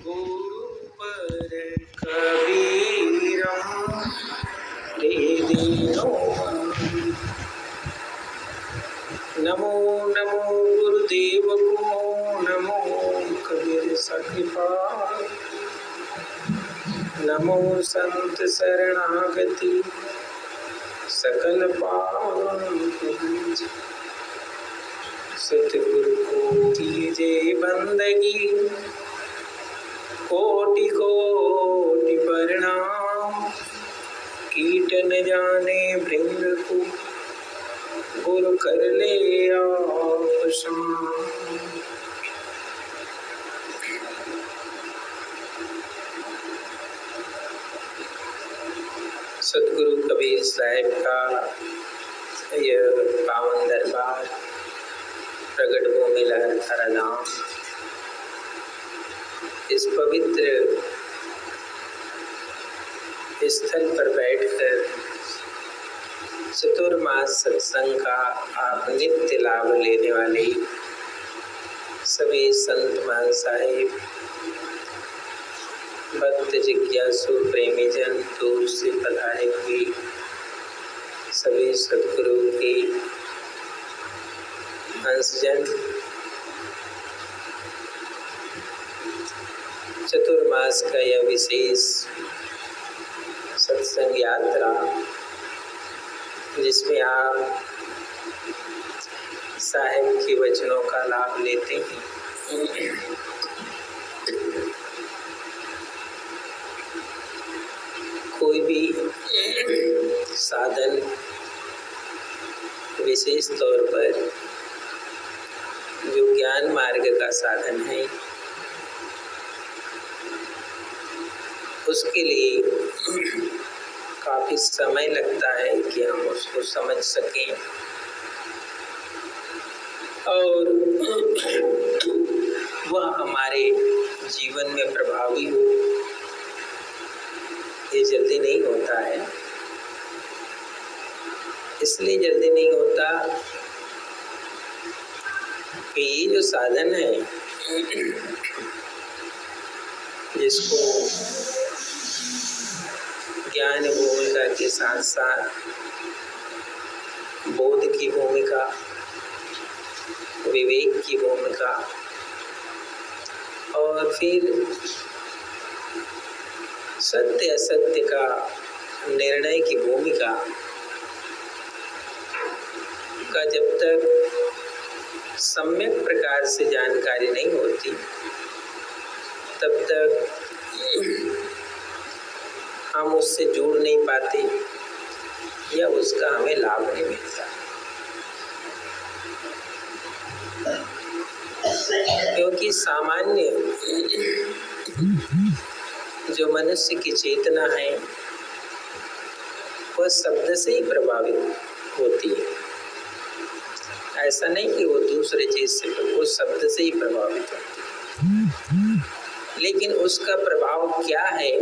गुरु पर कबीरम दे दीनो। नमो नमो गुरुदेव को नमो कबीर सखिपा। नमो संत शरणागति सकल पावन। सतगुरु को कीजे बंदगी कोटि कोटि प्रणाम। कीट न जाने भृंग को गुरु कर ले आप शाम। सतगुरु कबीर साहब का यह पावन दरबार प्रगट भूमि लहरथरा धाम, इस पवित्र स्थल पर बैठकर चतुर्मास सत्संग का आप नित्य लाभ लेने वाले सभी संत महासाहिब, भक्त जिज्ञासु प्रेमी जन, दूर से पधारे हुए सभी सतगुरु के अंशजन, चतुर्मास का यह विशेष सत्संग यात्रा जिसमें आप साहिब के वचनों का लाभ लेते हैं। कोई भी साधन विशेष तौर पर जो ज्ञान मार्ग का साधन है, उसके लिए काफी समय लगता है कि हम उसको समझ सकें और वह हमारे जीवन में प्रभावी हो। ये जल्दी नहीं होता है। इसलिए जल्दी नहीं होता कि ये जो साधन है, जिसको ज्ञान भूमिका के साथ साथ बोध की भूमिका, विवेक की भूमिका और फिर सत्य असत्य का निर्णय की भूमिका का जब तक सम्यक प्रकार से जानकारी नहीं होती, तब तक हम उससे जुड़ नहीं पाते या उसका हमें लाभ नहीं मिलता। क्योंकि सामान्य जो मनुष्य की चेतना है वह शब्द से ही प्रभावित होती है। ऐसा नहीं कि वो दूसरे चीज से, वो शब्द से ही प्रभावित होती है। लेकिन उसका प्रभाव क्या है,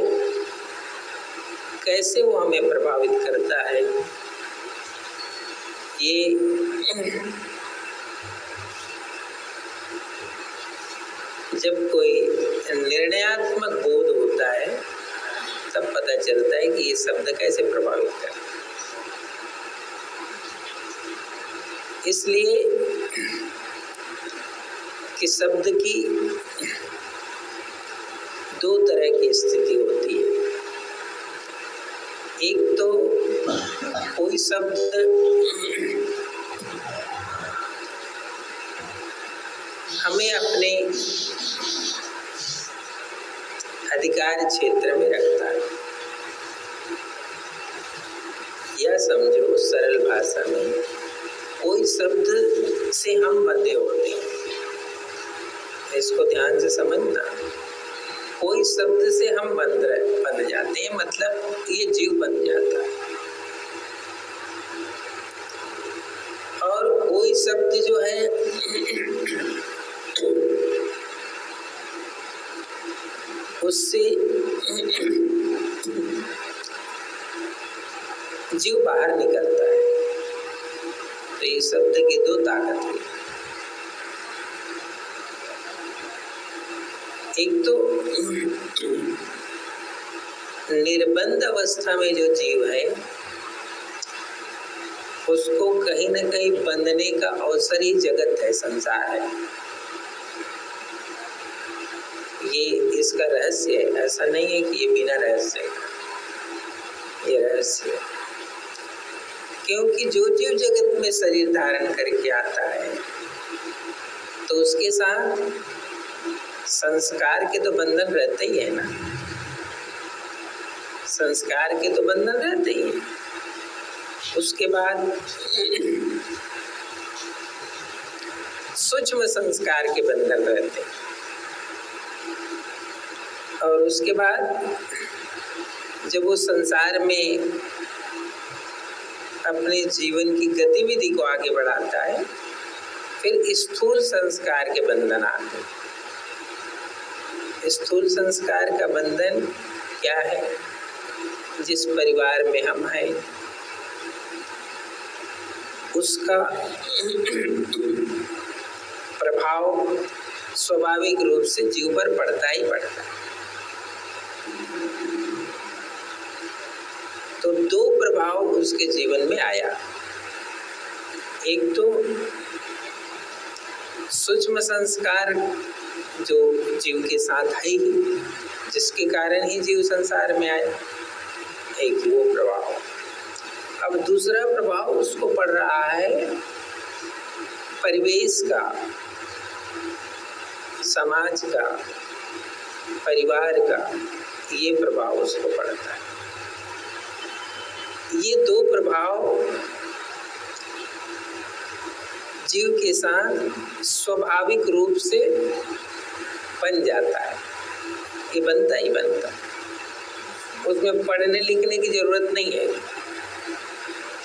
कैसे वो हमें प्रभावित करता है, ये जब कोई निर्णयात्मक बोध होता है तब पता चलता है कि ये शब्द कैसे प्रभावित करता है। इसलिए कि शब्द की दो तरह की स्थिति होती है। एक तो कोई शब्द हमें अपने अधिकार क्षेत्र में रखता है, या समझो सरल भाषा में कोई शब्द से हम बंधे होते हैं। इसको ध्यान से समझना। कोई शब्द से हम बंध जाते हैं, मतलब ये जीव बन जाता है। और कोई शब्द जो है उससे जीव बाहर निकलता है। तो ये शब्द की दो ताकत है। एक तो निर्बंध अवस्था में जो जीव है उसको कहीं न कहीं बंधने का अवसर ही जगत है, संसार है। ये इसका रहस्य है, ऐसा नहीं है कि ये बिना रहस्य है, ये रहस्य है। क्योंकि जो जीव जगत में शरीर धारण करके आता है तो उसके साथ संस्कार के तो बंधन रहते ही है ना, संस्कार के तो बंधन रहते ही है। उसके बाद सूक्ष्म संस्कार के बंधन रहते हैं और उसके बाद जब वो संसार में अपने जीवन की गतिविधि को आगे बढ़ाता है फिर स्थूल संस्कार के बंधन आते हैं। स्थूल संस्कार का बंधन क्या है? जिस परिवार में हम हैं उसका प्रभाव स्वाभाविक रूप से जीव पर पड़ता ही पड़ता है। तो दो प्रभाव उसके जीवन में आया। एक तो सूक्ष्म संस्कार जो जीव के साथ है ही, जिसके कारण ही जीव संसार में आया, एक वो प्रभाव। अब दूसरा प्रभाव उसको पड़ रहा है परिवेश का, समाज का, परिवार का, ये प्रभाव उसको पड़ता है। ये दो प्रभाव जीव के साथ स्वाभाविक रूप से बन जाता है, ये बनता ही बनता है। उसमें पढ़ने लिखने की जरूरत नहीं है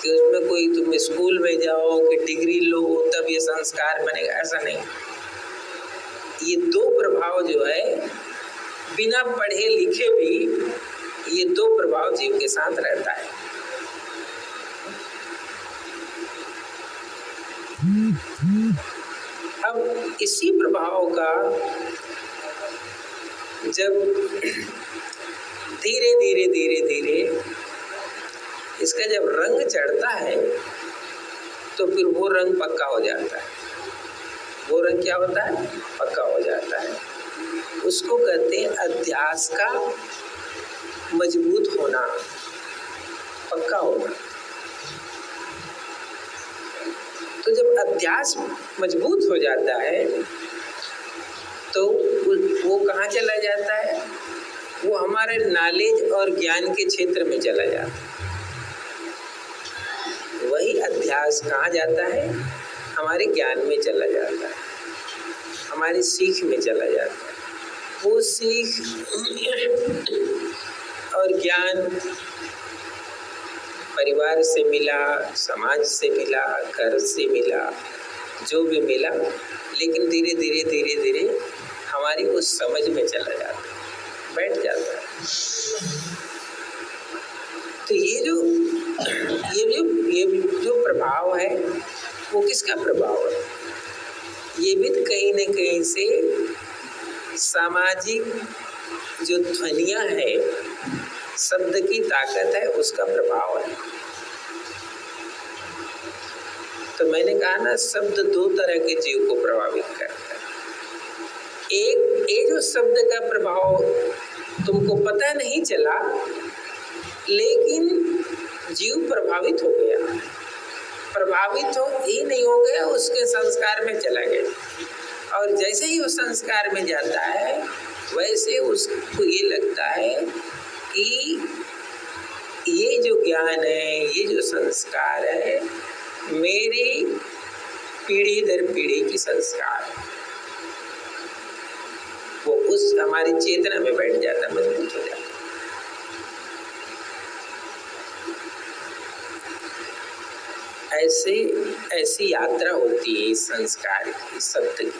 कि उसमें कोई तुम स्कूल में जाओ कि डिग्री लो तब ये संस्कार बनेगा, ऐसा नहीं। ये दो प्रभाव जो है बिना पढ़े लिखे भी ये दो प्रभाव जीव के साथ रहता है। अब इसी प्रभाव का जब धीरे धीरे धीरे धीरे इसका जब रंग चढ़ता है तो फिर वो रंग पक्का हो जाता है। वो रंग क्या होता है? पक्का हो जाता है। उसको कहते हैं अध्यास का मजबूत होना, पक्का होना। तो जब अध्यास मजबूत हो जाता है तो वो कहाँ चला जाता है? वो हमारे नॉलेज और ज्ञान के क्षेत्र में चला जाता है। वही अध्यास कहाँ जाता है? हमारे ज्ञान में चला जाता है, हमारी सीख में चला जाता है। वो सीख और ज्ञान परिवार से मिला, समाज से मिला, घर से मिला, जो भी मिला, लेकिन धीरे धीरे धीरे धीरे हमारी वो समझ में चला जाता है, बैठ जाता है। तो ये जो प्रभाव है वो किसका प्रभाव है? ये भी कहीं न कहीं से सामाजिक जो ध्वनियाँ है, शब्द की ताकत है, उसका प्रभाव है। तो मैंने कहा ना, शब्द दो तरह के जीव को प्रभावित करता है। एक ये जो शब्द का प्रभाव तुमको पता नहीं चला लेकिन जीव प्रभावित हो गया, प्रभावित हो ही नहीं हो गया, उसके संस्कार में चला गया। और जैसे ही वो संस्कार में जाता है वैसे उसको ये लगता है कि ये जो ज्ञान है, ये जो संस्कार है, मेरी पीढ़ी दर पीढ़ी की संस्कार है। वो उस हमारी चेतना में बैठ जाता है, मजबूत हो जाता है। ऐसी यात्रा होती है इस संस्कार की, शब्द की।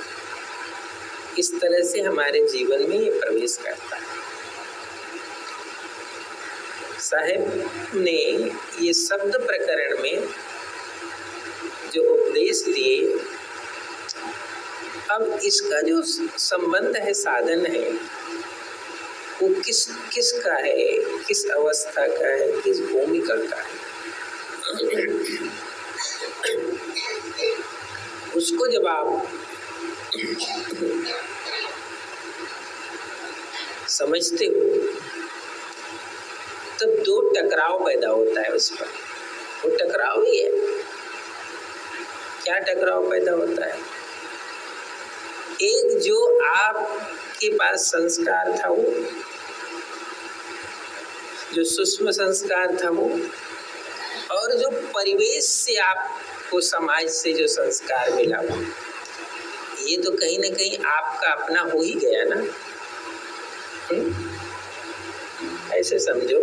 इस तरह से हमारे जीवन में ये प्रवेश करता है। साहेब ने ये शब्द प्रकरण में जो उपदेश दिए अब इसका जो संबंध है, साधन है, वो किसका है, किस अवस्था का है, किस भूमिका का है, उसको जब आप समझते हो तब दो टकराव पैदा होता है उस पर। वो टकराव ही है। क्या टकराव पैदा होता है? एक जो आपके पास संस्कार था, वो जो सूक्ष्म संस्कार था वो, और जो परिवेश से आपको, समाज से जो संस्कार मिला वो, ये तो कहीं ना कहीं आपका अपना हो ही गया ना। ऐसे समझो,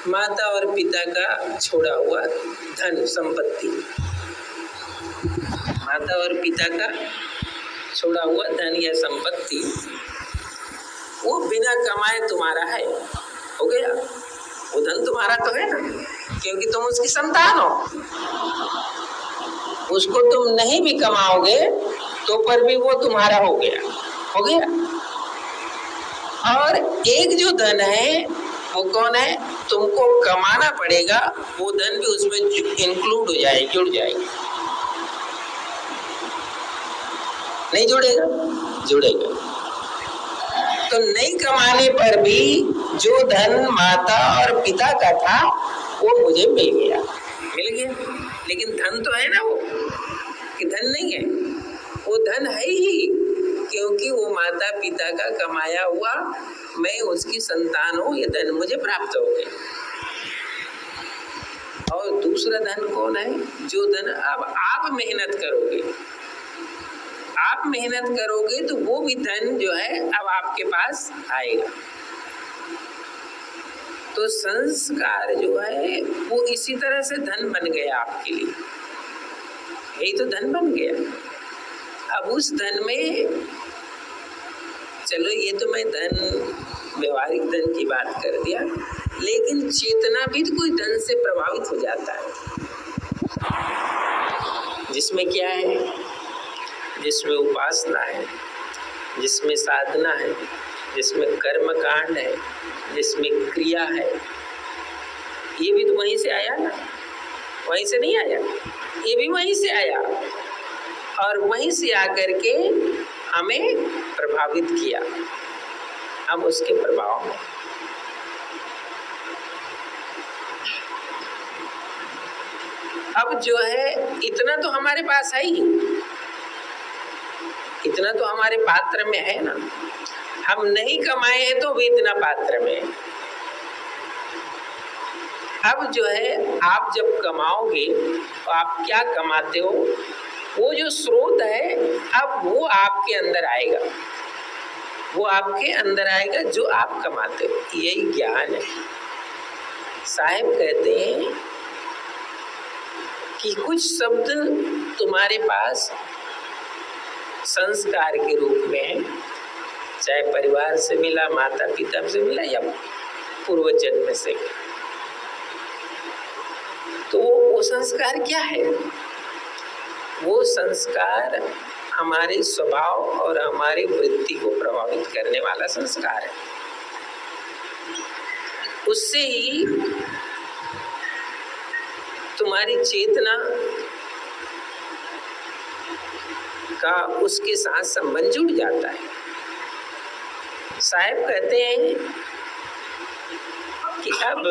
माता और पिता का छोड़ा हुआ धन संपत्ति, माता और पिता का छोड़ा हुआ धन या संपत्ति, वो बिना कमाए तुम्हारा है, हो गया। वो धन तुम्हारा तो है ना, क्योंकि तुम उसकी संतान हो। उसको तुम नहीं भी कमाओगे तो पर भी वो तुम्हारा हो गया, हो गया। और एक जो धन है वो कौन है? तुमको कमाना पड़ेगा, वो धन भी उसमें इंक्लूड हो जाए, जुड़ जाएगा। नहीं जुड़ेगा? जुड़ेगा। तो नहीं कमाने पर भी जो धन माता और पिता का था वो मुझे मिल गया, मिल गया। लेकिन धन तो है ना वो, कि धन नहीं है? वो धन है ही, क्योंकि वो माता पिता का कमाया हुआ, मैं उसकी संतान हूँ, ये धन मुझे प्राप्त हो गया। और दूसरा धन कौन है? जो धन अब आप मेहनत करोगे, आप मेहनत करोगे तो वो भी धन जो है अब आपके पास आएगा। तो संस्कार जो है वो इसी तरह से धन बन गया आपके लिए, यही तो धन बन गया। अब उस धन में, चलो ये तो मैं धन, व्यवहारिक धन की बात कर दिया, लेकिन चेतना भी तो कोई धन से प्रभावित हो जाता है, जिसमें क्या है? जिसमें उपासना है, जिसमें साधना है, जिसमें कर्म कांड है, जिसमें क्रिया है, ये भी तो वहीं से आया ना, वहीं से नहीं आया? ये भी वहीं से आया, और वहीं से आकर के हमें प्रभावित किया, हम उसके प्रभाव में। अब जो है इतना तो हमारे पास है ही, इतना तो हमारे पात्र में है ना। हम नहीं कमाए हैं तो भी इतना पात्र में है। अब जो है आप जब कमाओगे तो आप क्या कमाते हो, वो जो स्रोत है अब वो आपके अंदर आएगा, वो आपके अंदर आएगा जो आप कमाते हो। यही ज्ञान है। साहिब कहते हैं कि कुछ शब्द तुम्हारे पास संस्कार के रूप में है, चाहे परिवार से मिला, माता पिता से मिला, या पूर्व जन्म से। तो वो संस्कार क्या है? वो संस्कार हमारे स्वभाव और हमारी वृत्ति को प्रभावित करने वाला संस्कार है। उससे ही तुम्हारी चेतना का उसके साथ संबंध जुड़ जाता है। साहिब कहते हैं कि अब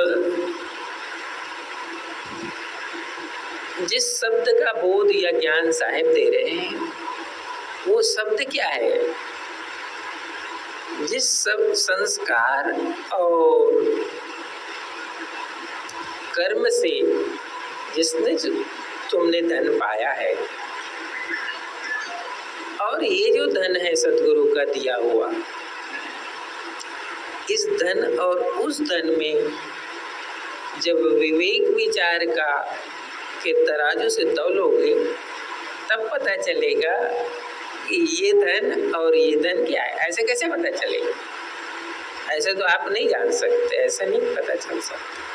जिस शब्द का बोध या ज्ञान साहिब दे रहे हैं वो शब्द क्या है? जिस सब संस्कार और कर्म से जिसने तुमने धन पाया है, और ये जो धन है सद्गुरु का दिया हुआ, इस धन और उस धन में जब विवेक विचार का के तराजू से तौलोगे तब पता चलेगा कि ये धन और ये धन क्या है। ऐसे कैसे पता चलेगा? ऐसे तो आप नहीं जान सकते, ऐसे नहीं पता चल सकता।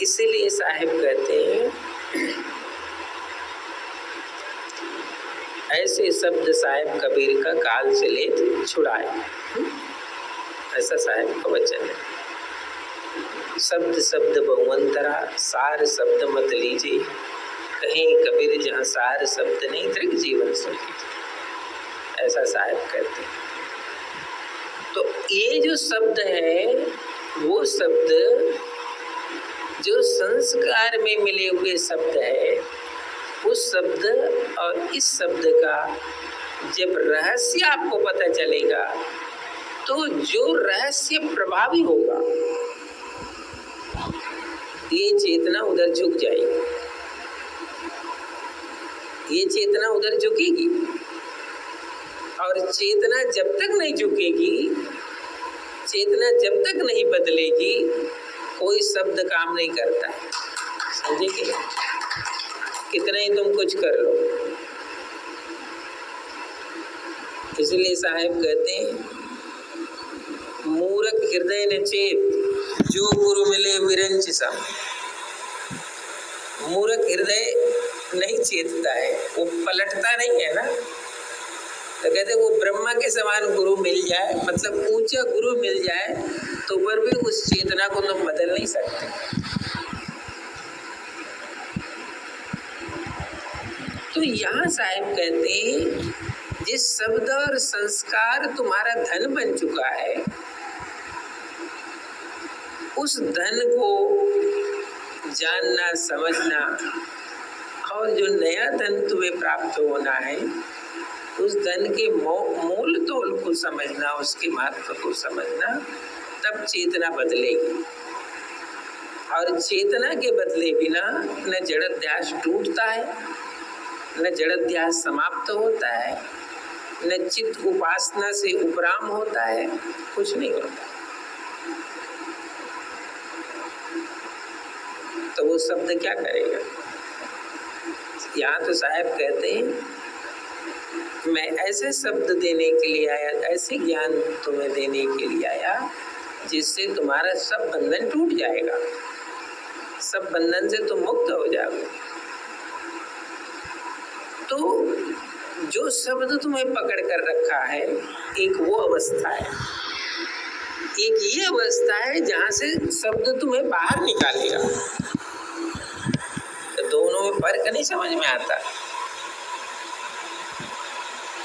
इसीलिए साहिब कहते हैं ऐसे शब्द साहेब कबीर का काल से ले छुड़ाए। ऐसा साहेब का वचन है। शब्द शब्द बहुअंतरा, सार शब्द मत लीजिए, कहीं कबीर जहाँ सार शब्द नहीं दृढ़ जीवन सुन लीजिए, ऐसा साहेब कहते हैं। तो ये जो शब्द है वो शब्द जो संस्कार में मिले हुए शब्द है, उस शब्द और इस शब्द का जब रहस्य आपको पता चलेगा तो जो रहस्य प्रभावी होगा, ये चेतना उधर झुक जाएगी, ये चेतना उधर झुकेगी। और चेतना जब तक नहीं झुकेगी, चेतना जब तक नहीं बदलेगी, कोई शब्द काम नहीं करता है। समझे कि कितना ही तुम कुछ कर लो। इसलिए साहेब कहते हैं, मूरख हृदय न चेत, जो गुरु मिले विरंच सम। मूरख हृदय नहीं चेतता है, वो पलटता नहीं है ना। तो कहते वो ब्रह्मा के समान गुरु मिल जाए, मतलब ऊंचा गुरु मिल जाए, तो पर भी उस चेतना को तुम बदल नहीं सकते। तो यहाँ साहिब कहते हैं, जिस शब्द और संस्कार तुम्हारा धन बन चुका है, उस धन को जानना, समझना, और जो नया धन तुम्हें प्राप्त होना है, उस धन के मूल तोल को समझना, उसके महत्व को समझना, तब चेतना बदलेगी। और चेतना के बदले बिना न जड़ध्यास टूटता है, न जड़ध्यास समाप्त होता है, न चित्त उपासना से उपराम होता है, कुछ नहीं होता। तो वो शब्द क्या करेगा? यहाँ तो साहब कहते हैं, मैं ऐसे शब्द देने के लिए आया, ऐसे ज्ञान तुम्हें देने के लिए आया जिससे तुम्हारा सब बंधन टूट जाएगा, सब बंधन से तुम मुक्त हो जाओगे। तो जो शब्द तुम्हें पकड़ कर रखा है, एक वो अवस्था है, एक ये अवस्था है जहां से शब्द तुम्हें बाहर निकालेगा। तो दोनों में फर्क नहीं समझ में आता।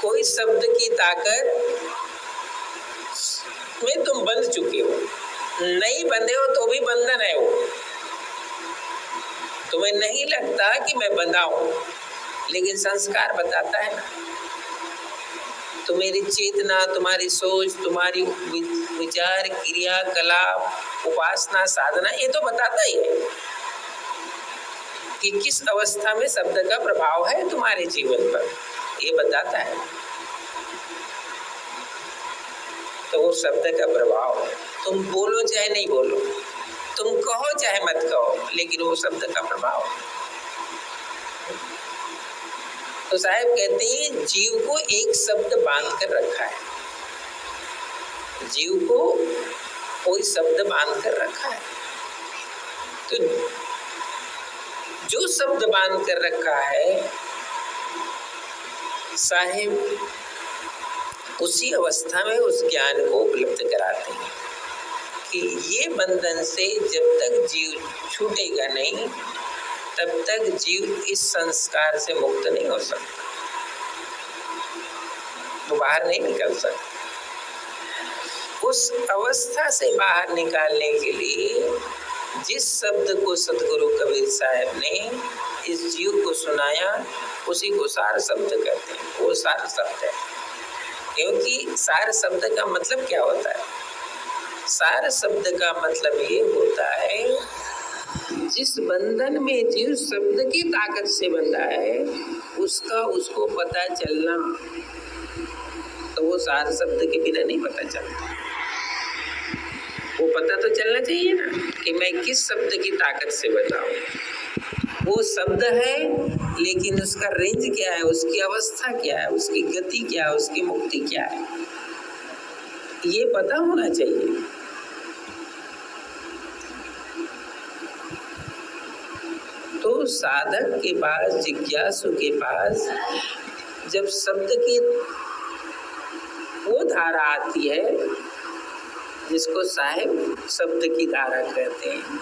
कोई शब्द की ताकत में तुम बंध चुके हो, नहीं बंधे हो तो भी बंधन है वो। तुम्हें नहीं लगता कि मैं बंधा हूं, लेकिन संस्कार बताता है ना। तुम्हारी चेतना, तुम्हारी सोच, तुम्हारी विचार, क्रिया, कलाप, उपासना, साधना, ये तो बताता ही है कि किस अवस्था में शब्द का प्रभाव है तुम्हारे जीवन पर, ये बताता है। तो वो शब्द का प्रभाव है, तुम बोलो चाहे नहीं बोलो, तुम कहो चाहे मत कहो, लेकिन वो शब्द का प्रभाव है। तो साहब कहते हैं, जीव को एक शब्द बांध कर रखा है, जीव को कोई शब्द बांध कर रखा है। तो जो शब्द बांध कर रखा है, साहिब उसी अवस्था में उस ज्ञान को उपलब्ध कराते हैं कि ये बंधन से जब तक जीव छूटेगा नहीं, तब तक जीव इस संस्कार से मुक्त नहीं हो सकता, वो बाहर नहीं निकल सकता। उस अवस्था से बाहर निकालने के लिए जिस शब्द को सदगुरु कबीर साहब ने इस जीव को सुनाया, उसी को सार शब्द कहते हैं। वो सार शब्द है, क्योंकि सार शब्द का मतलब क्या होता है? सार शब्द का मतलब ये होता है, जिस बंधन में जीव शब्द की ताकत से बंधा है, उसका उसको पता चलना। तो वो सार शब्द के बिना नहीं पता चलता। वो पता तो चलना चाहिए ना कि मैं किस शब्द की ताकत से बताऊं। वो शब्द है, लेकिन उसका रेंज क्या है, उसकी अवस्था क्या है, उसकी गति क्या है, उसकी मुक्ति क्या है, ये पता होना चाहिए। तो साधक के पास, जिज्ञासु के पास जब शब्द की वो धारा आती है जिसको साहेब शब्द की धारा कहते हैं,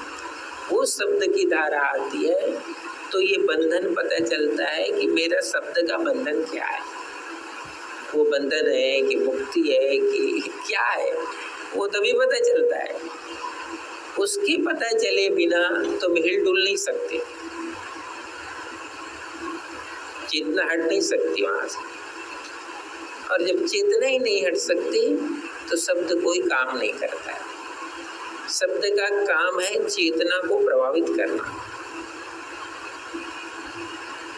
वो शब्द की धारा आती है तो ये बंधन पता चलता है कि मेरा शब्द का बंधन क्या है। वो बंधन है कि मुक्ति है कि क्या है, वो तभी पता चलता है। उसके पता चले बिना तो हिल डुल नहीं सकते, चेतना हट नहीं सकती वहां से। और जब चेतना ही नहीं हट सकती तो शब्द कोई काम नहीं करता है। शब्द का काम है चेतना को प्रभावित करना।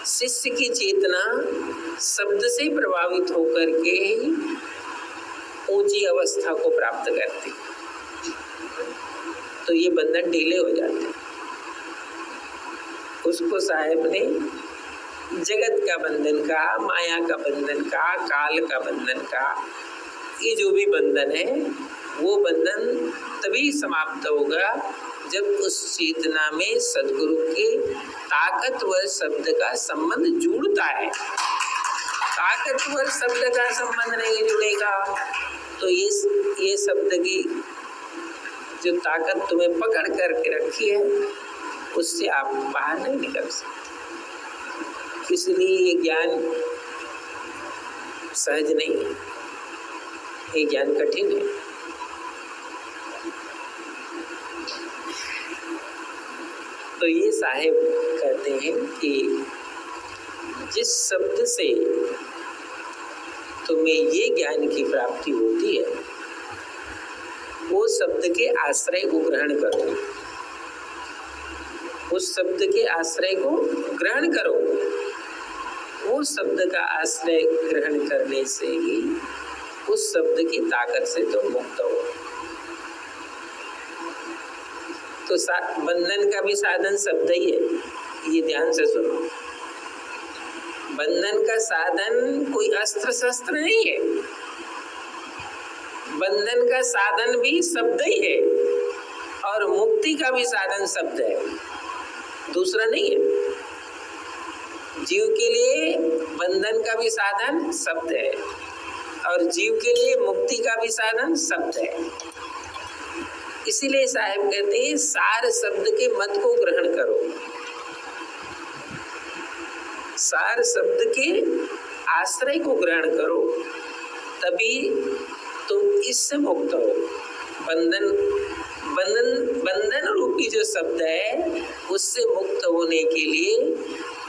शिष्य की चेतना शब्द से प्रभावित होकर के ऊंची अवस्था को प्राप्त करती, तो ये बंधन ढीले हो जाते। उसको साहेब ने जगत का बंधन कहा, माया का बंधन कहा, काल का बंधन कहा। ये जो भी बंधन है वो बंधन तभी समाप्त होगा जब उस चेतना में सद्गुरु के ताकतवर शब्द का संबंध जुड़ता है। ताकतवर शब्द का संबंध नहीं जुड़ेगा तो ये शब्द की जो ताकत तुम्हें पकड़ करके रखी है उससे आप बाहर नहीं निकल सकते। इसलिए ये ज्ञान सहज नहीं है, ये ज्ञान कठिन है। तो ये साहेब कहते हैं कि जिस शब्द से तुम्हें ये ज्ञान की प्राप्ति होती है वो शब्द के आश्रय को ग्रहण करो, उस शब्द के आश्रय को ग्रहण करो। वो शब्द का आश्रय ग्रहण करने से ही उस शब्द की ताकत से तुम मुक्त हो। तो बंधन का भी साधन शब्द ही है, ये ध्यान से सुनो। बंधन का साधन कोई अस्त्र शस्त्र नहीं है, बंधन का साधन भी शब्द ही है और मुक्ति का भी साधन शब्द है, दूसरा नहीं है। जीव के लिए बंधन का भी साधन शब्द है और जीव के लिए मुक्ति का भी साधन शब्द है। इसीलिए साहेब कहते हैं सार शब्द के मत को ग्रहण करो, सार शब्द के आश्रय को ग्रहण करो, तभी तुम इससे मुक्त हो। बंधन रूपी जो शब्द है उससे मुक्त होने के लिए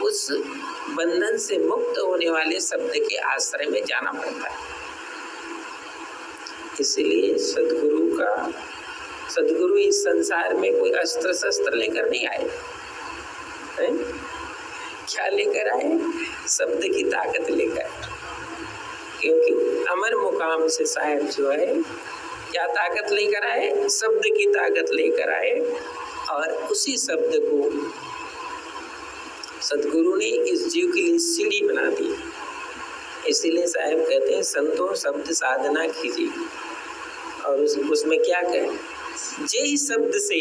उस बंधन से मुक्त होने वाले शब्द के आश्रय में जाना पड़ता है। इसलिए सद्गुरु इस संसार में कोई अस्त्र शस्त्र लेकर नहीं आए हैं? क्या लेकर आए? शब्द की ताकत लेकर। क्योंकि अमर मुकाम से साहेब जो है क्या ताकत लेकर आए? शब्द की ताकत लेकर आए और उसी शब्द को सद्गुरु ने इस जीव के लिए सीढ़ी बना दी। इसीलिए साहेब कहते हैं संतों शब्द साधना कीजिए। और उसमें क्या कहें? जय शब्द से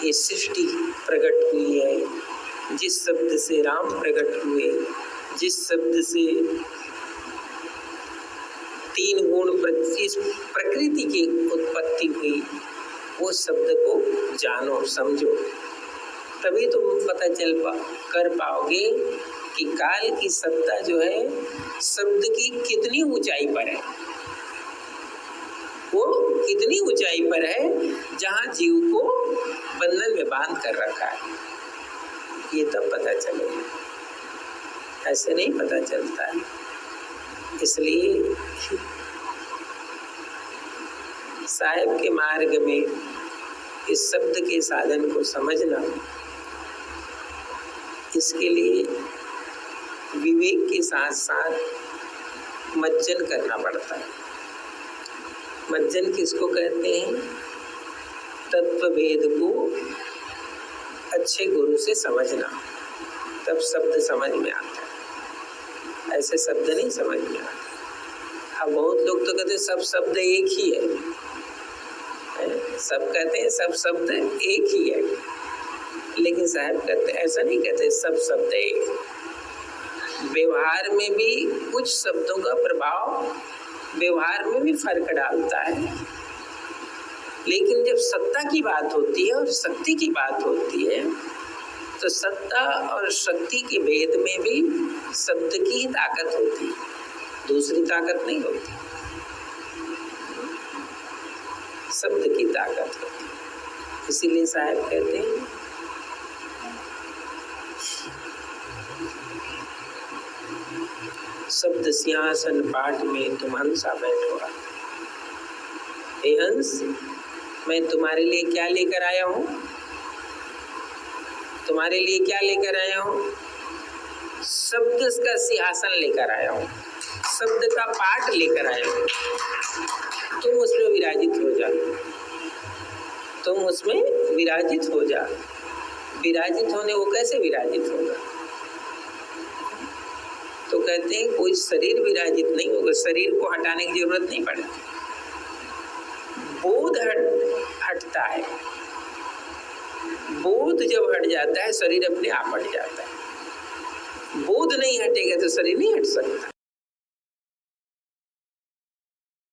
ये सृष्टि प्रकट हुई है, जिस शब्द से राम प्रकट हुए, जिस शब्द से तीन गुण प्रकृति की उत्पत्ति हुई, वो शब्द को जानो समझो, तभी तुम पता कर पाओगे कि काल की सत्ता जो है शब्द की कितनी ऊंचाई पर है, वो कितनी ऊंचाई पर है जहां जीव को बंधन में बांध कर रखा है। ये तब पता चलेगा, ऐसे नहीं पता चलता है। इसलिए साहेब के मार्ग में इस शब्द के साधन को समझना, इसके लिए विवेक के साथ साथ मज्जन करना पड़ता है। मज्जन किसको कहते हैं? तत्व भेद को अच्छे गुरु से समझना, तब शब्द समझ में आता है, ऐसे शब्द नहीं समझ में आता। अब बहुत लोग तो कहते हैं सब शब्द एक ही है, सब कहते हैं सब शब्द एक ही है, लेकिन साहब कहते हैं ऐसा नहीं कहते सब शब्द एक। व्यवहार में भी कुछ शब्दों का प्रभाव व्यवहार में भी फर्क डालता है, लेकिन जब सत्ता की बात होती है और शक्ति की बात होती है तो सत्ता और शक्ति के भेद में भी शब्द की ही ताकत होती है, दूसरी ताकत नहीं होती, शब्द की ताकत होती है। इसीलिए साहब कहते हैं शब्द सिंहासन पाठ में तुम हंसा बैठो। हे हंस, मैं तुम्हारे लिए क्या लेकर आया हूँ? तुम्हारे लिए क्या लेकर आया हूँ? शब्द का सिंहासन लेकर आया हूँ, शब्द का पाठ लेकर आया हूँ। तुम उसमें विराजित हो जा, तुम उसमें विराजित हो जा। विराजित होने, वो कैसे विराजित होगा? तो कहते हैं कोई शरीर विराजित नहीं होगा, शरीर को हटाने की जरूरत नहीं पड़ती, बोध हटता है। बोध जब हट जाता है शरीर अपने आप हट जाता है। बोध नहीं हटेगा तो शरीर नहीं हट सकता।